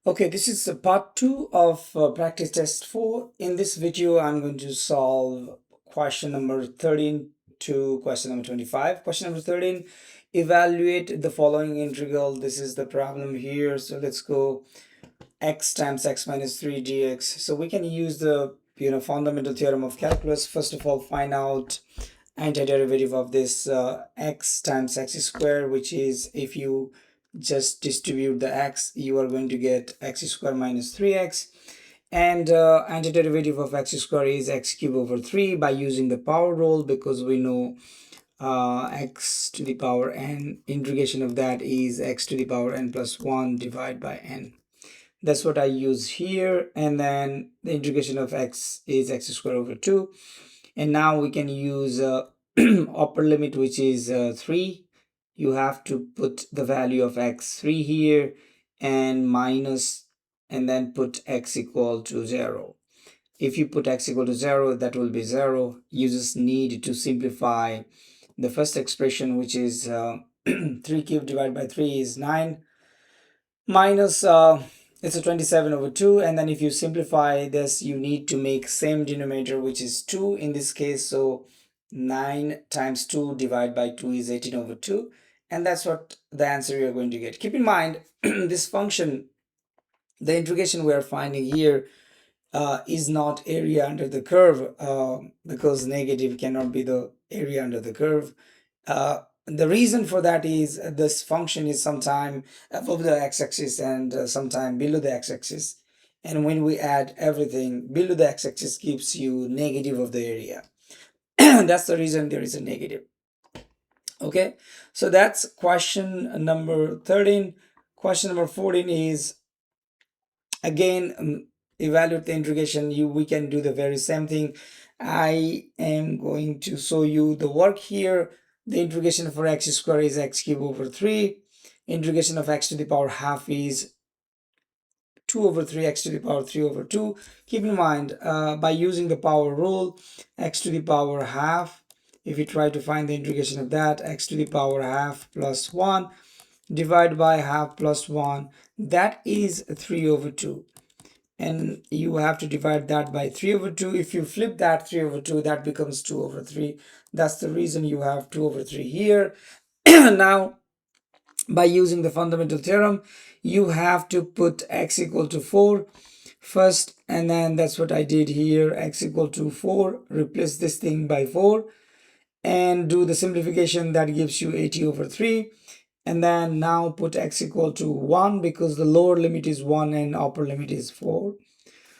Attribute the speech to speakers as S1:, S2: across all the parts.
S1: Okay, this is part 2 of practice test 4. In this video, I'm going to solve question number 13 to question number 25. Question number 13, evaluate the following integral. This is the problem here. So let's go x times x minus 3 dx. So we can use the fundamental theorem of calculus. First of all, find out antiderivative of this x times x squared, which is if you just distribute the x, you are going to get x squared minus 3x, and antiderivative of x squared is x cubed over 3 by using the power rule, because we know x to the power n, integration of that is x to the power n plus 1 divided by n. That's what I use here, and then the integration of x is x squared over 2. And now we can use upper limit, which is 3. You have to put the value of x3 here and minus, and then put x equal to 0. If you put x equal to 0, that will be 0. You just need to simplify the first expression, which is 3 cubed divided by 3 is 9, minus it's a 27 over 2, and then if you simplify this, you need to make same denominator, which is 2 in this case. So 9 times 2 divided by 2 is 18 over 2, and that's what the answer you're going to get. Keep in mind this function, the integration we are finding here is not area under the curve, because negative cannot be the area under the curve. The reason for that is this function is sometime above the x-axis and sometime below the x-axis, and when we add everything below the x-axis gives you negative of the area. That's the reason there is a negative. Okay, so that's question number 13. Question number 14 is again evaluate the integration. We can do the very same thing. I am going to show you the work here. The integration for x squared is x cubed over 3. Integration of x to the power half is 2 over 3, x to the power 3 over 2. Keep in mind, by using the power rule, x to the power half, if you try to find the integration of that, x to the power half plus 1 divided by half plus 1, that is 3 over 2. And you have to divide that by 3 over 2. If you flip that 3 over 2, that becomes 2 over 3. That's the reason you have 2 over 3 here. Now, by using the fundamental theorem, you have to put x equal to 4 first, and then that's what I did here. X equal to 4, replace this thing by 4, and do the simplification. That gives you 80 over 3. And then now put x equal to 1, because the lower limit is 1 and upper limit is 4.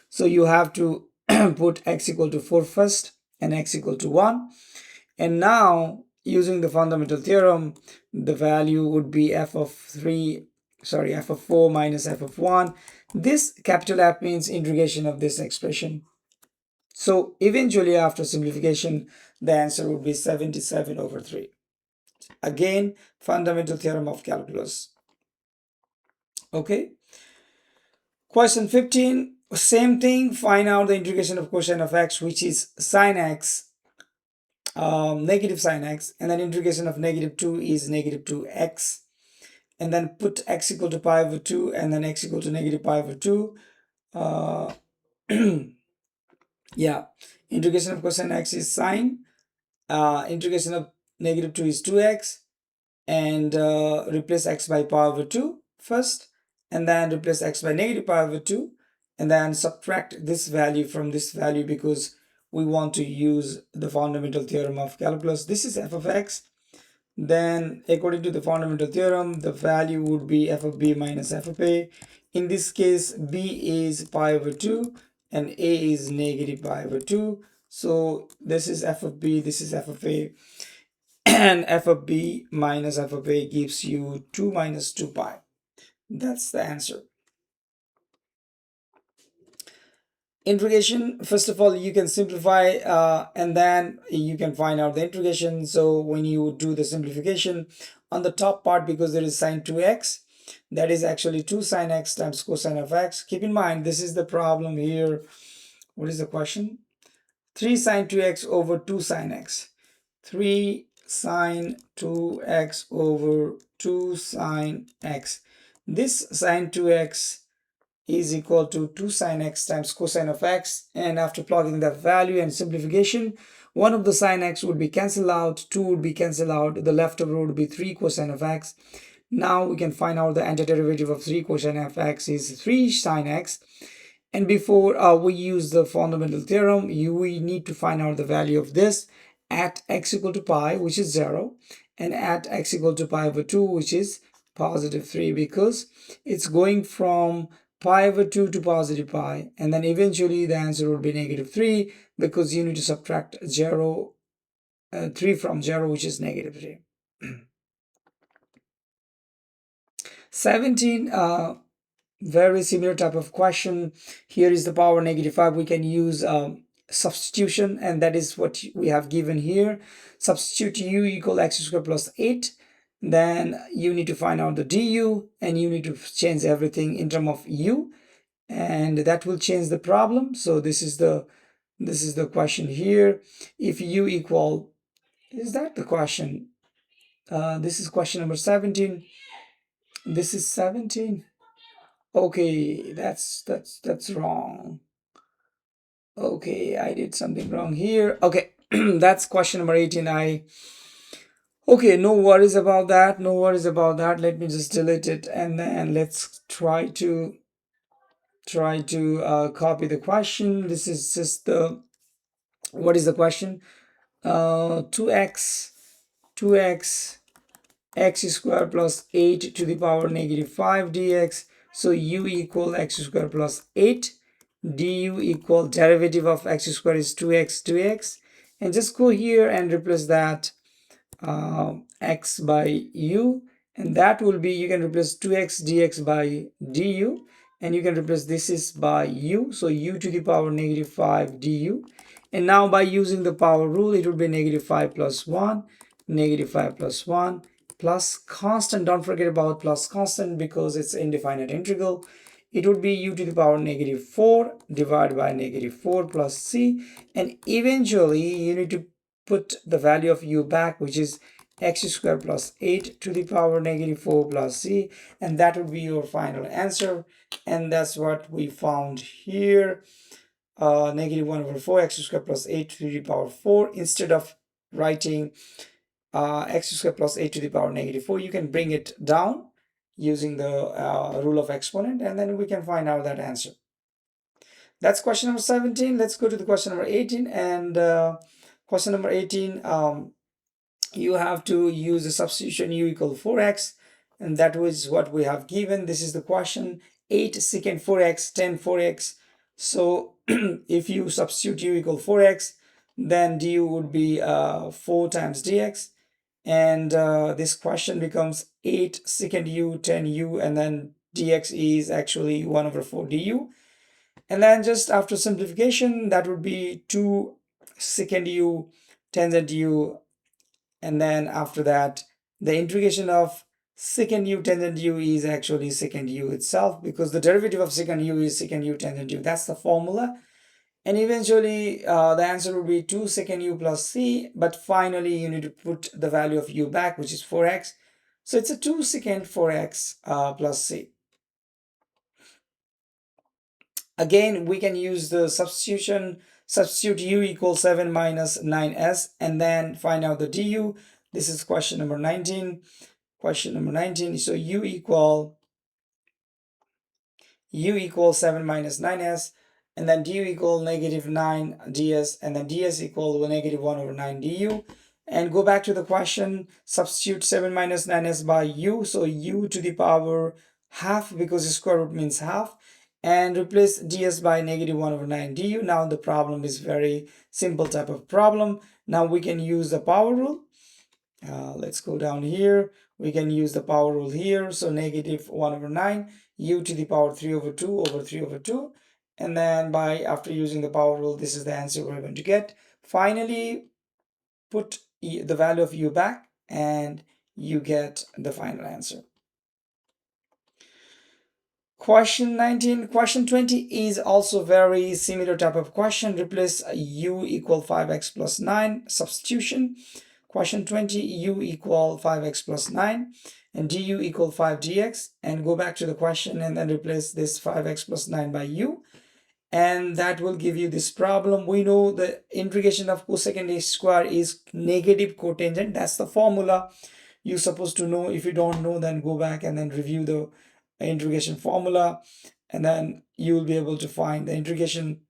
S1: So you have to put x equal to 4 first and x equal to 1. And now using the fundamental theorem, the value would be f of 4 minus f of 1. This capital F means integration of this expression. So eventually after simplification, the answer would be 77 over 3. Again, fundamental theorem of calculus. Okay. Question 15, same thing. Find out the integration of cosine of x, which is sine x, negative sine x, and then integration of negative 2 is negative 2x, and then put x equal to pi over 2 and then x equal to negative pi over 2. Yeah, integration of cosine x is sine, integration of negative 2 is 2x, and replace x by pi over 2 first, and then replace x by negative pi over 2, and then subtract this value from this value, because we want to use the fundamental theorem of calculus. This is f of x. Then according to the fundamental theorem, the value would be f of b minus f of a. In this case, b is pi over 2 and a is negative pi over 2. So this is f of b, this is f of a, and f of b minus f of a gives you 2 minus 2 pi. That's the answer. Integration, first of all, you can simplify and then you can find out the integration. So when you do the simplification on the top part, because there is sine 2x, that is actually 2 sine x times cosine of x. Keep in mind, this is the problem here. What is the question? 3 sine 2x over 2 sine x. 3 sine 2x over 2 sine x. This sine 2x is equal to 2 sine x times cosine of x, and after plugging that value and simplification, one of the sine x would be cancelled out, 2 would be cancelled out, the leftover would be 3 cosine of x. Now we can find out the antiderivative of 3 cosine of x is 3 sine x. And before we use the fundamental theorem, we need to find out the value of this at x equal to pi, which is 0, and at x equal to pi over 2, which is positive 3, because it's going from pi over 2 to positive pi, and then eventually the answer will be negative 3, because you need to subtract 3 from 0, which is negative 3. 17, very similar type of question. Here is the power negative 5. We can use substitution, and that is what we have given here. Substitute u equal x squared plus 8. Then you need to find out the du, and you need to change everything in terms of u, and that will change the problem. So this is the question here. If u equal, is that the question? This is question number 17. This is 17. Okay, that's wrong. Okay, I did something wrong here. Okay, that's question number 18. Okay, no worries about that. No worries about that. Let me just delete it, and then let's try to copy the question. This is just the, what is the question? 2x x squared plus 8 to the power negative 5 dx. So u equal x squared plus 8, du equal derivative of x squared is 2x, and just go here and replace that x by u, and that will be, you can replace 2x dx by du, and you can replace this is by u, so u to the power negative 5 du. And now by using the power rule, it would be negative 5 plus 1, negative 5 plus 1, plus constant. Don't forget about plus constant because it's indefinite integral. It would be u to the power negative 4 divided by negative 4 plus c, and eventually you need to put the value of u back, which is x squared plus 8 to the power negative 4 plus c, and that would be your final answer. And that's what we found here. Negative 1 over 4 x squared plus 8 to the power 4. Instead of writing x squared plus 8 to the power negative 4, you can bring it down using the rule of exponent, and then we can find out that answer. That's question number 17. Let's go to the question number 18. And question number 18, you have to use a substitution u equal 4x, and that was what we have given. This is the question. 8 secant 4x, 10 4x. So if you substitute u equal 4x, then du would be 4 times dx, and this question becomes 8 secant u, 10 u, and then dx is actually 1 over 4 du. And then just after simplification, that would be 2 secant u, tangent u, and then after that, the integration of secant u tangent u is actually secant u itself, because the derivative of secant u is secant u tangent u. That's the formula. And eventually the answer will be 2 secant u plus c, but finally you need to put the value of u back, which is 4x. So it's a 2 secant 4x plus c. Again, we can use the substitution. Substitute u equals 7 minus 9s, and then find out the du. This is question number 19. Question number 19. So u equals 7 minus 9s, and then du equal negative 9 ds, and then ds equal negative 1 over 9 du. And go back to the question. Substitute 7 minus 9s by u, so u to the power half, because the square root means half, and replace ds by negative 1 over 9 du. Now the problem is very simple type of problem. Now we can use the power rule. Let's go down here. We can use the power rule here. So negative 1 over 9, u to the power 3 over 2 over 3 over 2. And then after using the power rule, this is the answer we're going to get. Finally, put the value of u back, and you get the final answer. Question 19. Question 20 is also very similar type of question. Replace u equal 5x plus 9. Substitution. Question 20, u equal 5x plus 9. and du equal 5 dx, and go back to the question and then replace this 5x plus 9 by u, and that will give you this problem. We know the integration of cosecant a square is negative cotangent. That's the formula you're supposed to know. If you don't know, then go back and then review the integration formula, and then you will be able to find the integration,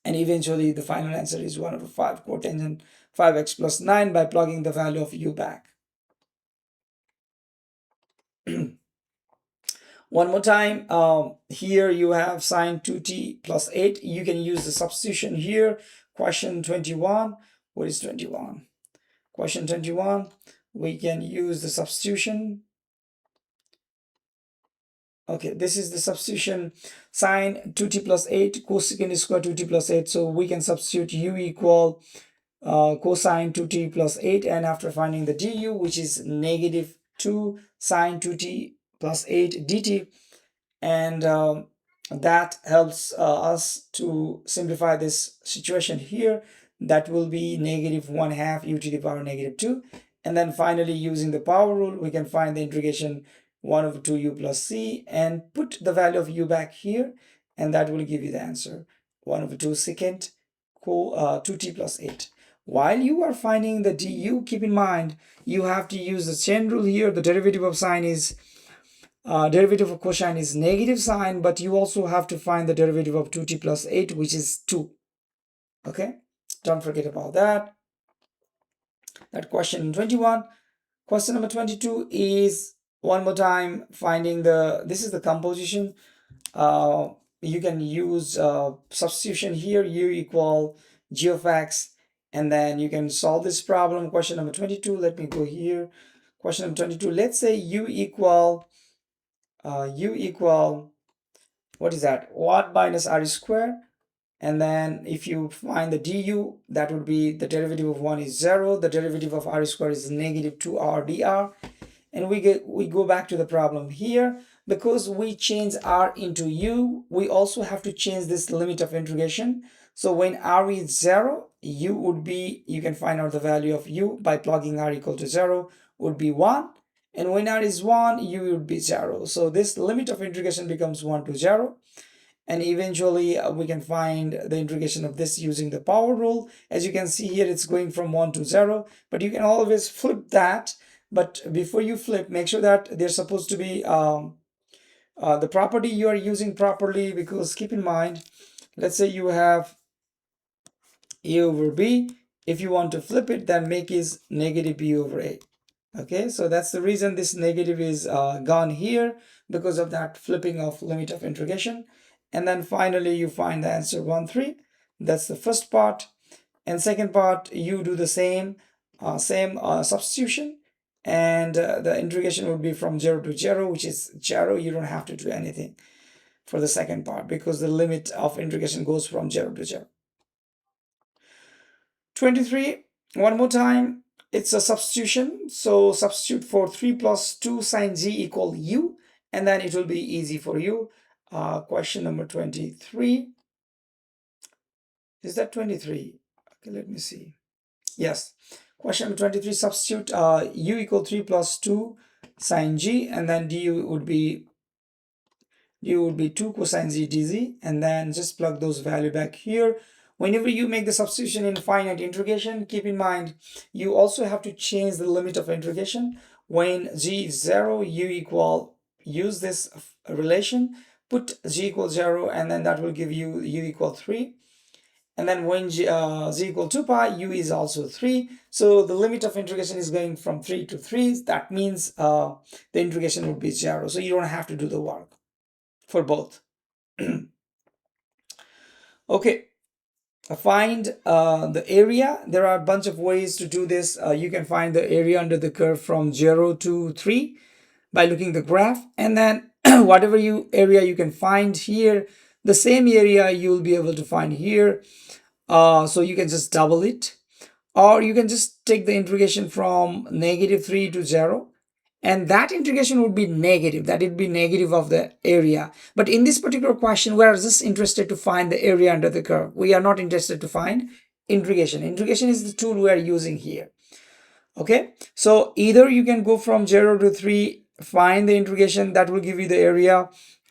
S1: and eventually the final answer is 1 over 5 cotangent 5x plus 9 by plugging the value of u back. One more time, here you have sine 2t plus 8. You can use the substitution here. Question 21. What is 21? Question 21, we can use the substitution. Okay, this is the substitution. Sine 2t plus 8, cosecant square 2t plus 8. So we can substitute u equal cosine 2t plus 8, and after finding the du, which is negative 2 sine 2t plus 8 dt, and that helps us to simplify this situation here. That will be negative 1/2 u to the power negative 2, and then finally using the power rule we can find the integration 1 over 2 u plus c, and put the value of u back here, and that will give you the answer 1 over 2 secant 2t plus 8. While you are finding the du, keep in mind you have to use the chain rule here. The derivative of sine is derivative of cosine is negative sine, but you also have to find the derivative of 2t plus 8, which is 2. Okay, don't forget about that. That question 21. Question number 22 is, one more time, finding this is the composition. You can use substitution here, u equal g of x, and then you can solve this problem. Question number 22, let me go here. Question number 22, let's say u equal what is that, 1 minus r squared, and then if you find the du, that would be the derivative of 1 is 0, the derivative of r squared is negative 2r dr, and we go back to the problem here. Because we change r into u, we also have to change this limit of integration. So when r is 0, u would be, you can find out the value of u by plugging r equal to 0, would be 1, and when r is 1, u would be 0. So this limit of integration becomes 1 to 0, and eventually we can find the integration of this using the power rule. As you can see here, it's going from 1 to 0, but you can always flip that. But before you flip, make sure that they're supposed to be the property you are using properly, because keep in mind, let's say you have a over b. If you want to flip it, then make is negative b over a. Okay, so that's the reason this negative is gone here, because of that flipping of limit of integration. And then finally you find the answer 1, 3. That's the first part. And second part, you do the same substitution, and the integration would be from 0 to 0, which is 0. You don't have to do anything for the second part, because the limit of integration goes from 0 to 0. 23, one more time, it's a substitution. So substitute for 3 plus 2 sine g equal u, and then it will be easy for you. Question number 23. Is that 23? Okay, let me see. Yes. Question number 23, substitute u equal 3 plus 2 sine g, and then du would be 2 cosine z dz, and then just plug those value back here. Whenever you make the substitution in finite integration, keep in mind you also have to change the limit of integration. When g is 0, u equal, use this relation, put g equal 0, and then that will give you u equal 3. And then when z equal 2 pi, u is also 3. So the limit of integration is going from 3 to 3. That means the integration would be 0. So you don't have to do the work for both. Okay, find the area. There are a bunch of ways to do this. You can find the area under the curve from 0 to 3 by looking the graph, and then whatever area you can find here, the same area you'll be able to find here. So you can just double it, or you can just take the integration from negative 3 to 0, and that integration would be negative. That would be negative of the area. But in this particular question, we are just interested to find the area under the curve. We are not interested to find integration. Integration is the tool we are using here. Okay, so either you can go from 0 to 3, find the integration, that will give you the area,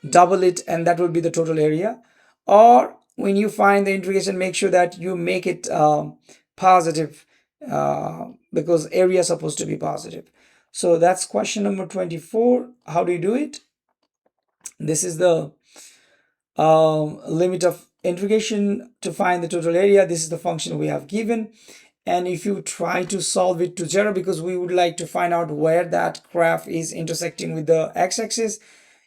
S1: double it, and that will be the total area. Or when you find the integration, make sure that you make it positive, because area is supposed to be positive. So that's question number 24. How do you do it? This is the limit of integration to find the total area. This is the function we have given. And if you try to solve it to 0, because we would like to find out where that graph is intersecting with the x-axis,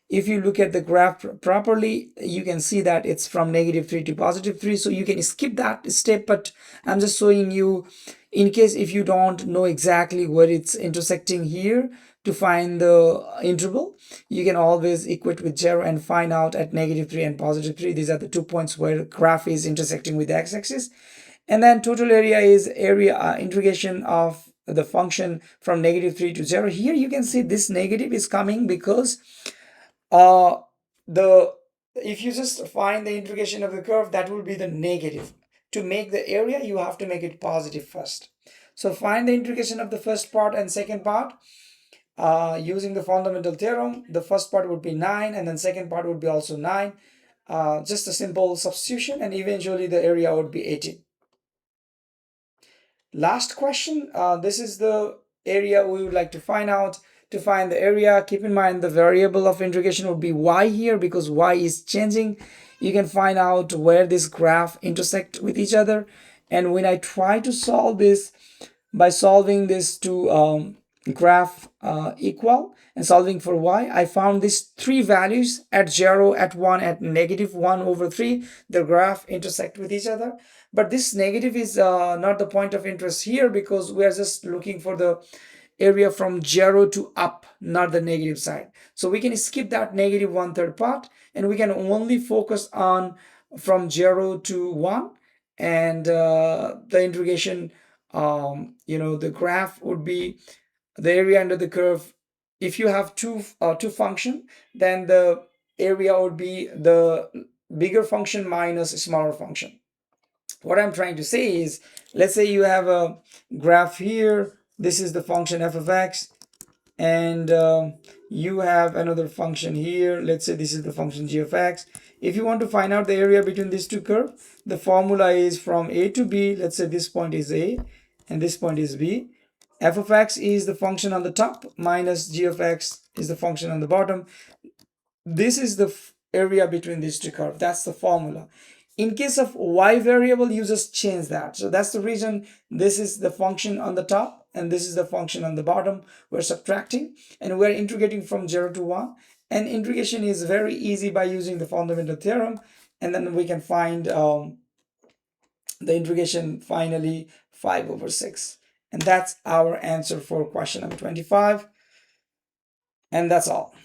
S1: if you look at the graph properly, you can see that it's from -3 to +3. So you can skip that step, but I'm just showing you in case if you don't know exactly where it's intersecting here to find the interval, you can always equate with 0 and find out at -3 and +3. These are the 2 points where the graph is intersecting with the x-axis. And then total area is area integration of the function from -3 to 0. Here you can see this negative is coming because if you just find the integration of the curve, that will be the negative. To make the area, you have to make it positive first. So find the integration of the first part and second part using the fundamental theorem. The first part would be 9, and then second part would be also 9. Just a simple substitution, and eventually the area would be 18. Last question, this is the area we would like to find out. To find the area, keep in mind the variable of integration would be y here, because y is changing. You can find out where this graph intersect with each other. And when I try to solve this by solving this to graph equal and solving for y, I found these 3 values at 0, at 1, at -1/3. The graph intersect with each other. But this negative is not the point of interest here, because we are just looking for the area from 0 to up, not the negative side. So we can skip that -1/3 part, and we can only focus on from 0 to 1, and the integration, the graph would be the area under the curve. If you have two function, then the area would be the bigger function minus a smaller function. What I'm trying to say is, let's say you have a graph here. This is the function f of x, and you have another function here. Let's say this is the function g of x. If you want to find out the area between these two curves, the formula is from a to b. Let's say this point is a and this point is b. F of x is the function on the top minus g of x is the function on the bottom. This is the area between these two curves. That's the formula. In case of y variable, you just change that. So that's the reason this is the function on the top and this is the function on the bottom. We're subtracting and we're integrating from 0 to 1. And integration is very easy by using the fundamental theorem. And then we can find the integration finally 5/6. And that's our answer for question number 25. And that's all.